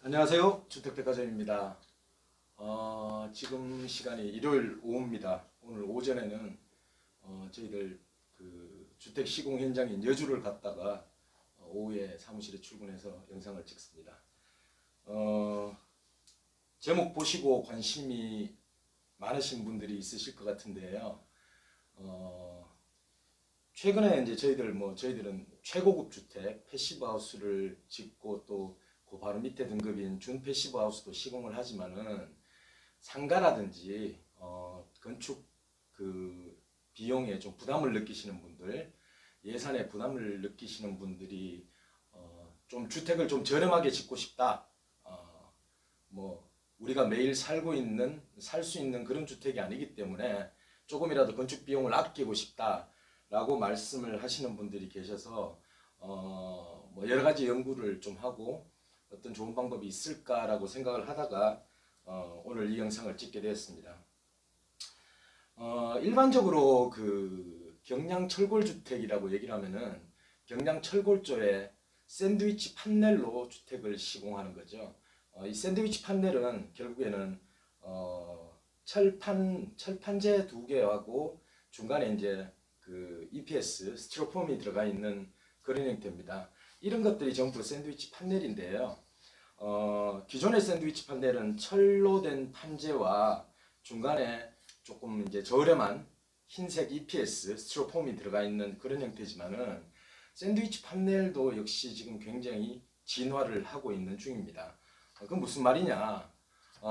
안녕하세요. 주택백화점입니다. 지금 시간이 일요일 오후입니다. 오늘 오전에는 저희들 그 주택 시공 현장인 여주를 갔다가 오후에 사무실에 출근해서 영상을 찍습니다. 제목 보시고 관심이 많으신 분들이 있으실 것 같은데요. 최근에 이제 저희들은 최고급 주택 패시브 하우스를 짓고 또 그 바로 밑에 등급인 준 패시브 하우스도 시공을 하지만은 상가라든지 건축 그 비용에 좀 부담을 느끼시는 분들, 예산에 부담을 느끼시는 분들이 좀 주택을 좀 저렴하게 짓고 싶다. 우리가 매일 살 수 있는 그런 주택이 아니기 때문에 조금이라도 건축 비용을 아끼고 싶다라고 말씀을 하시는 분들이 계셔서 여러 가지 연구를 좀 하고 어떤 좋은 방법이 있을까라고 생각을 하다가 오늘 이 영상을 찍게 되었습니다. 일반적으로 그 경량 철골 주택이라고 얘기를 하면은 경량 철골조에 샌드위치 판넬로 주택을 시공하는 거죠. 이 샌드위치 판넬은 결국에는 철판재 두 개하고 중간에 이제 그 EPS 스티로폼이 들어가 있는 그런 형태입니다. 이런 것들이 전부 샌드위치 판넬인데요. 기존의 샌드위치 판넬은 철로 된 판재와 중간에 조금 이제 저렴한 흰색 EPS 스티로폼이 들어가 있는 그런 형태지만은 샌드위치 판넬도 역시 지금 굉장히 진화를 하고 있는 중입니다. 그건 무슨 말이냐?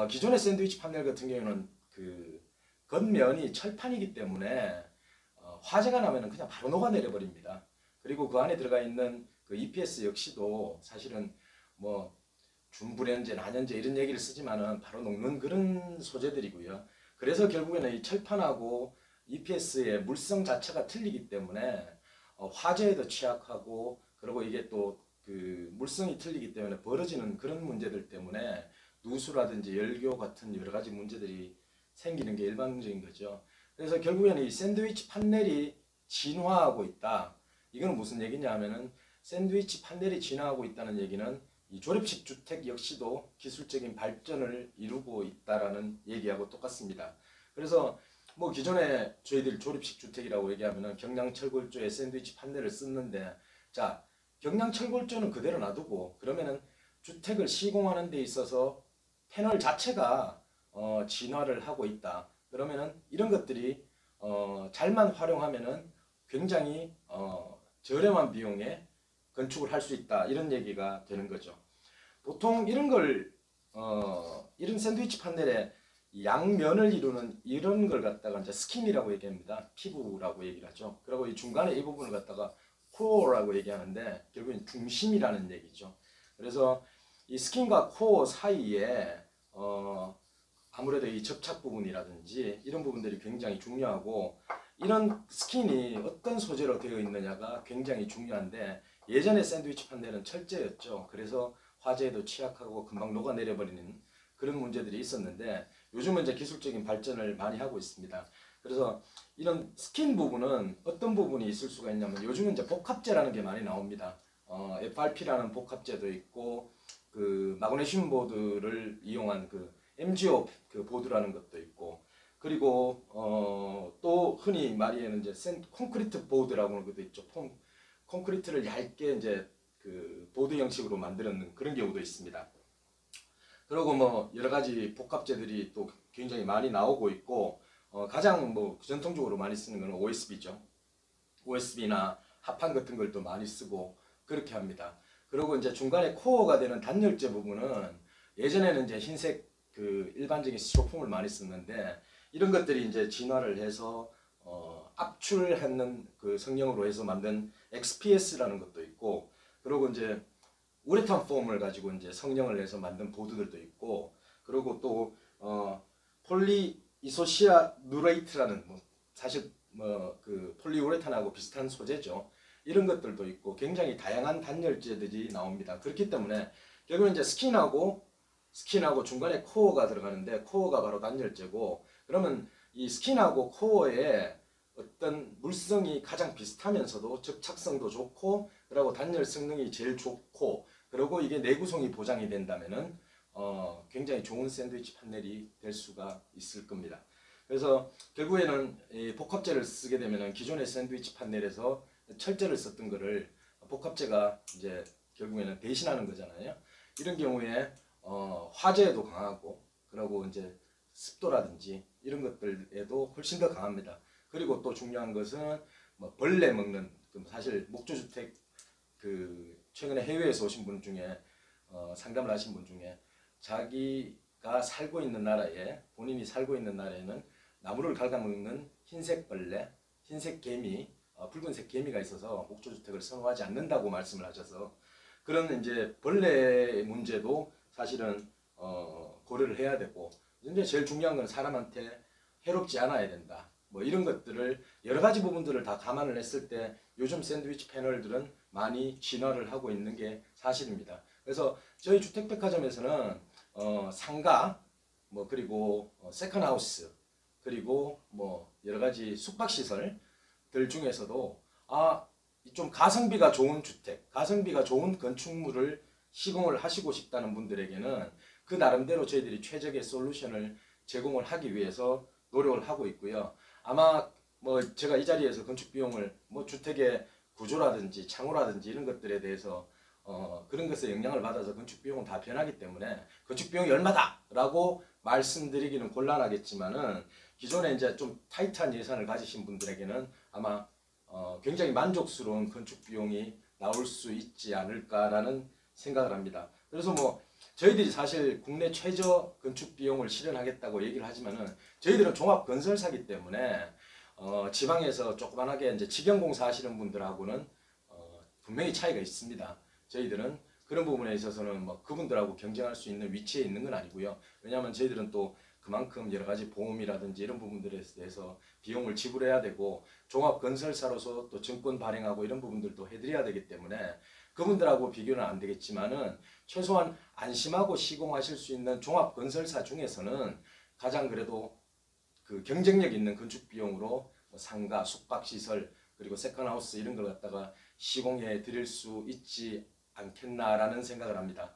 기존의 샌드위치 판넬 같은 경우는 그 겉면이 철판이기 때문에 화재가 나면은 그냥 바로 녹아내려 버립니다. 그리고 그 안에 들어가 있는 그 EPS 역시도 사실은 준불연제, 난연제 이런 얘기를 쓰지만은 바로 녹는 그런 소재들이고요. 그래서 결국에는 이 철판하고 EPS의 물성 자체가 틀리기 때문에 화재에도 취약하고, 그리고 이게 또 그 물성이 틀리기 때문에 벌어지는 그런 문제들 때문에 누수라든지 열교 같은 여러 가지 문제들이 생기는 게 일반적인 거죠. 그래서 결국에는 이 샌드위치 판넬이 진화하고 있다. 이거는 무슨 얘기냐 하면은 샌드위치 판넬이 진화하고 있다는 얘기는 이 조립식 주택 역시도 기술적인 발전을 이루고 있다라는 얘기하고 똑같습니다. 그래서 기존에 저희들 조립식 주택이라고 얘기하면은 경량철골조에 샌드위치 판넬을 쓰는데, 자, 경량철골조는 그대로 놔두고 그러면은 주택을 시공하는 데 있어서 패널 자체가 진화를 하고 있다. 그러면은 이런 것들이 잘만 활용하면은 굉장히 저렴한 비용에 건축을 할 수 있다, 이런 얘기가 되는 거죠. 보통 이런 샌드위치 판넬의 양면을 이루는 이런 걸 갖다가 이제 스킨이라고 얘기합니다. 피부라고 얘기를 하죠. 그리고 이 중간에 이 부분을 갖다가 코어라고 얘기하는데 결국엔 중심이라는 얘기죠. 그래서 이 스킨과 코어 사이에 아무래도 이 접착 부분이라든지 이런 부분들이 굉장히 중요하고, 이런 스킨이 어떤 소재로 되어 있느냐가 굉장히 중요한데, 예전에 샌드위치 판넬은 철제였죠. 그래서 화재에도 취약하고 금방 녹아내려 버리는 그런 문제들이 있었는데, 요즘은 이제 기술적인 발전을 많이 하고 있습니다. 그래서 이런 스킨 부분은 어떤 부분이 있을 수가 있냐면, 요즘은 이제 복합재라는 게 많이 나옵니다. FRP라는 복합재도 있고, 그 마그네슘 보드를 이용한 그 MGO 그 보드라는 것도 있고, 그리고 또 흔히 말하는 이제 콘크리트 보드라고 하는 것도 있죠. 콘크리트를 얇게 이제 그 보드 형식으로 만드는 그런 경우도 있습니다. 그리고 여러 가지 복합재들이 또 굉장히 많이 나오고 있고, 가장 전통적으로 많이 쓰는 건 OSB죠. OSB나 합판 같은 걸 또 많이 쓰고 그렇게 합니다. 그리고 이제 중간에 코어가 되는 단열재 부분은 예전에는 이제 흰색 그 일반적인 스티로폼을 많이 썼는데, 이런 것들이 이제 진화를 해서 압출하는 그 성형으로 해서 만든 XPS라는 것도 있고, 그리고 이제 우레탄 폼을 가지고 이제 성형을 해서 만든 보드들도 있고, 그리고 또 폴리이소시아누레이트라는 사실 그 폴리우레탄하고 비슷한 소재죠. 이런 것들도 있고 굉장히 다양한 단열재들이 나옵니다. 그렇기 때문에 결국은 이제 스킨하고 중간에 코어가 들어가는데, 코어가 바로 단열재고, 그러면 이 스킨하고 코어에 어떤 물성이 가장 비슷하면서도 접착성도 좋고, 그리고 단열 성능이 제일 좋고, 그리고 이게 내구성이 보장이 된다면은 굉장히 좋은 샌드위치 판넬이 될 수가 있을 겁니다. 그래서 결국에는 이 복합재를 쓰게 되면은 기존의 샌드위치 판넬에서 철재를 썼던 거를 복합재가 이제 결국에는 대신하는 거잖아요. 이런 경우에 화재에도 강하고 그리고 이제 습도라든지 이런 것들에도 훨씬 더 강합니다. 그리고 또 중요한 것은 뭐 벌레 먹는 사실 목조주택 최근에 해외에서 오신 분 중에 상담을 하신 분 중에 자기가 살고 있는 나라에 본인이 살고 있는 나라에는 나무를 갉아먹는 흰색 벌레, 흰색 개미, 붉은색 개미가 있어서 목조주택을 선호하지 않는다고 말씀을 하셔서 그런 이제 벌레 문제도 사실은 고려를 해야 되고 이제 제일 중요한 건 사람한테 해롭지 않아야 된다. 뭐 이런 것들을 여러 가지 부분들을 다 감안을 했을 때 요즘 샌드위치 패널들은 많이 진화를 하고 있는 게 사실입니다. 그래서 저희 주택백화점에서는 상가 뭐 그리고 세컨하우스 그리고 뭐 여러 가지 숙박시설들 중에서도 좀 가성비가 좋은 주택, 가성비가 좋은 건축물을 시공을 하시고 싶다는 분들에게는 그 나름대로 저희들이 최적의 솔루션을 제공을 하기 위해서 노력을 하고 있고요. 아마 뭐 제가 이 자리에서 건축 비용을 뭐 주택의 구조라든지 창호라든지 이런 것들에 대해서 그런 것에 영향을 받아서 건축 비용은 다 변하기 때문에 건축 비용이 얼마다라고 말씀드리기는 곤란하겠지만은 기존에 이제 좀 타이트한 예산을 가지신 분들에게는 아마 굉장히 만족스러운 건축 비용이 나올 수 있지 않을까라는 생각을 합니다. 그래서 뭐 저희들이 사실 국내 최저 건축 비용을 실현하겠다고 얘기를 하지만은 저희들은 종합 건설사기 때문에 지방에서 조그만하게 이제 직영공사 하시는 분들하고는 분명히 차이가 있습니다. 저희들은 그런 부분에 있어서는 뭐 그분들하고 경쟁할 수 있는 위치에 있는 건 아니고요. 왜냐하면 저희들은 또 그만큼 여러 가지 보험이라든지 이런 부분들에 대해서 비용을 지불해야 되고 종합 건설사로서 또 증권 발행하고 이런 부분들도 해드려야 되기 때문에 그분들하고 비교는 안 되겠지만은 최소한 안심하고 시공하실 수 있는 종합 건설사 중에서는 가장 그래도 그 경쟁력 있는 건축 비용으로 뭐 상가, 숙박시설 그리고 세컨하우스 이런 걸 갖다가 시공해 드릴 수 있지 않겠나라는 생각을 합니다.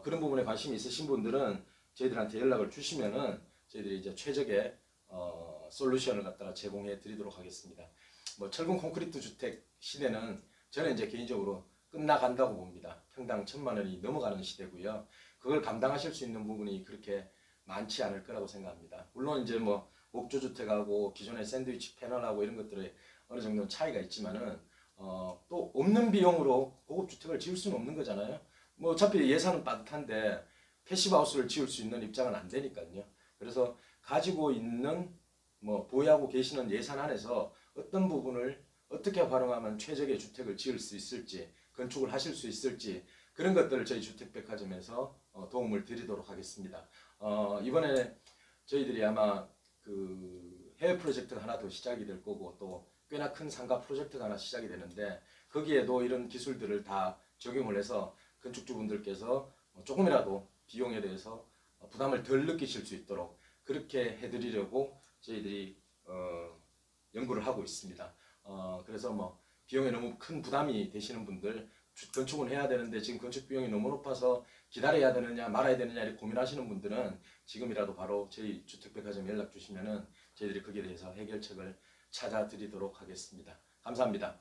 그런 부분에 관심이 있으신 분들은 저희들한테 연락을 주시면은 저희들이 이제 최적의 솔루션을 갖다가 제공해 드리도록 하겠습니다. 뭐 철근 콘크리트 주택 시대는 저는 이제 개인적으로 끝나간다고 봅니다. 평당 1,000만 원이 넘어가는 시대고요. 그걸 감당하실 수 있는 부분이 그렇게 많지 않을 거라고 생각합니다. 물론 이제 뭐 목조주택하고 기존의 샌드위치 패널하고 이런 것들에 어느 정도는 차이가 있지만은 또 없는 비용으로 고급 주택을 지을 수는 없는 거잖아요. 뭐 어차피 예산은 빠듯한데 패시브하우스를 지을 수 있는 입장은 안 되니까요. 그래서 가지고 있는 뭐 보유하고 계시는 예산 안에서 어떤 부분을 어떻게 활용하면 최적의 주택을 지을 수 있을지 건축을 하실 수 있을지 그런 것들을 저희 주택백화점에서 도움을 드리도록 하겠습니다. 이번에 저희들이 아마 그 해외 프로젝트가 하나 더 시작이 될 거고 또 꽤나 큰 상가 프로젝트가 하나 시작이 되는데 거기에도 이런 기술들을 다 적용을 해서 건축주분들께서 조금이라도 비용에 대해서 부담을 덜 느끼실 수 있도록 그렇게 해드리려고 저희들이 연구를 하고 있습니다. 그래서 뭐 비용에 너무 큰 부담이 되시는 분들 건축을 해야 되는데 지금 건축 비용이 너무 높아서 기다려야 되느냐 말아야 되느냐 이렇게 고민하시는 분들은 지금이라도 바로 저희 주택백화점 연락 주시면은 저희들이 거기에 대해서 해결책을 찾아드리도록 하겠습니다. 감사합니다.